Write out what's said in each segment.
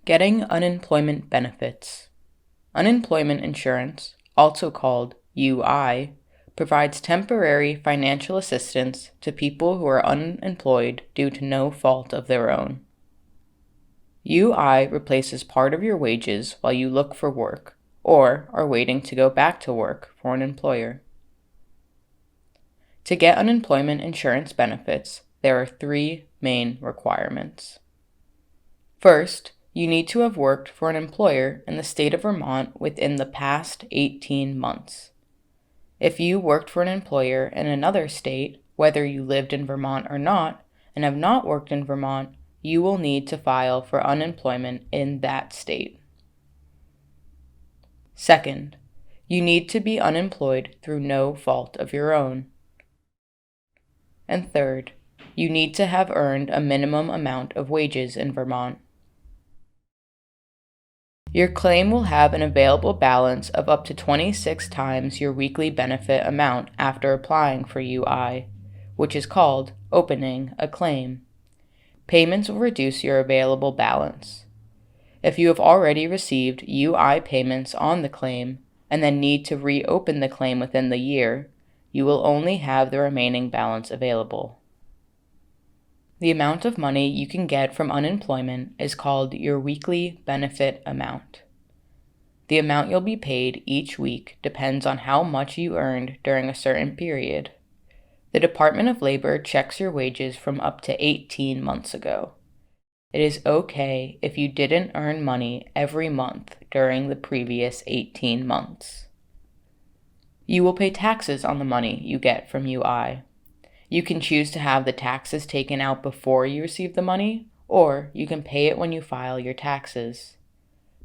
Getting unemployment benefits. Unemployment insurance, also called UI, provides temporary financial assistance to people who are unemployed due to no fault of their own. UI replaces part of your wages while you look for work or are waiting to go back to work for an employer. To get unemployment insurance benefits, there are 3 main requirements. First, you need to have worked for an employer in the state of Vermont within the past 18 months. If you worked for an employer in another state, whether you lived in Vermont or not, and have not worked in Vermont, you will need to file for unemployment in that state. Second, you need to be unemployed through no fault of your own. And third, you need to have earned a minimum amount of wages in Vermont. Your claim will have an available balance of up to 26 times your weekly benefit amount after applying for UI, which is called opening a claim. Payments will reduce your available balance. If you have already received UI payments on the claim and then need to reopen the claim within the year, you will only have the remaining balance available. The amount of money you can get from unemployment is called your weekly benefit amount. The amount you'll be paid each week depends on how much you earned during a certain period. The Department of Labor checks your wages from up to 18 months ago. It is okay if you didn't earn money every month during the previous 18 months. You will pay taxes on the money you get from UI. You can choose to have the taxes taken out before you receive the money, or you can pay it when you file your taxes.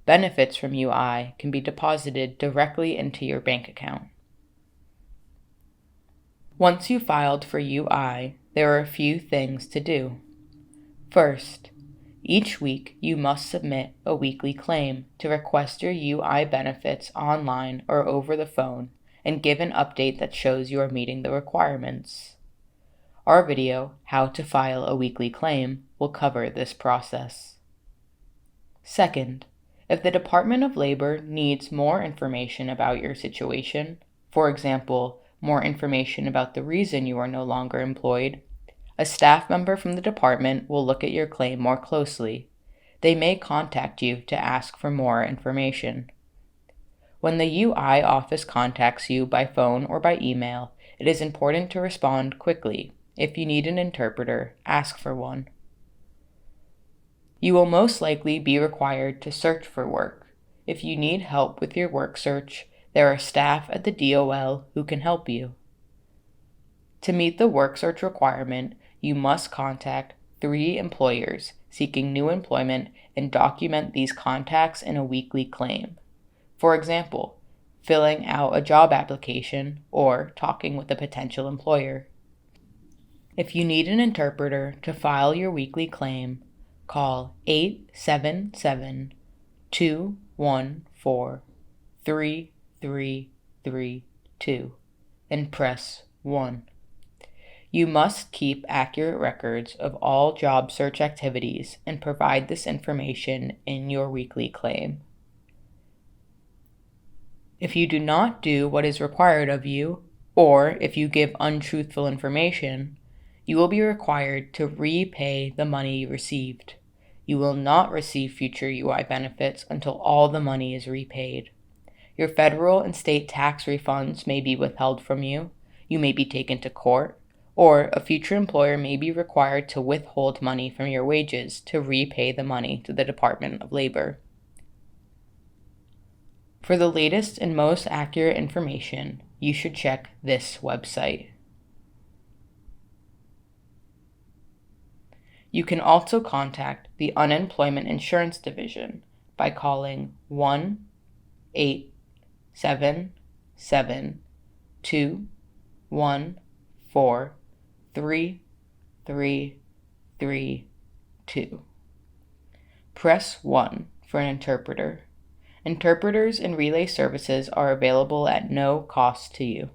Benefits from UI can be deposited directly into your bank account. Once you've filed for UI, there are a few things to do. First, each week you must submit a weekly claim to request your UI benefits online or over the phone and give an update that shows you are meeting the requirements. Our video, How to File a Weekly Claim, will cover this process. Second, if the Department of Labor needs more information about your situation, for example, more information about the reason you are no longer employed, a staff member from the department will look at your claim more closely. They may contact you to ask for more information. When the UI office contacts you by phone or by email, it is important to respond quickly. If you need an interpreter, ask for one. You will most likely be required to search for work. If you need help with your work search, there are staff at the DOL who can help you. To meet the work search requirement, you must contact 3 employers seeking new employment and document these contacts in a weekly claim. For example, filling out a job application or talking with a potential employer. If you need an interpreter to file your weekly claim, call 877-214-3332 and press 1. You must keep accurate records of all job search activities and provide this information in your weekly claim. If you do not do what is required of you, or if you give untruthful information, you will be required to repay the money you received. You will not receive future UI benefits until all the money is repaid. Your federal and state tax refunds may be withheld from you. You may be taken to court, or a future employer may be required to withhold money from your wages to repay the money to the Department of Labor. For the latest and most accurate information, you should check this website. You can also contact the Unemployment Insurance Division by calling 1-877-214-3332. Press 1 for an interpreter. Interpreters and relay services are available at no cost to you.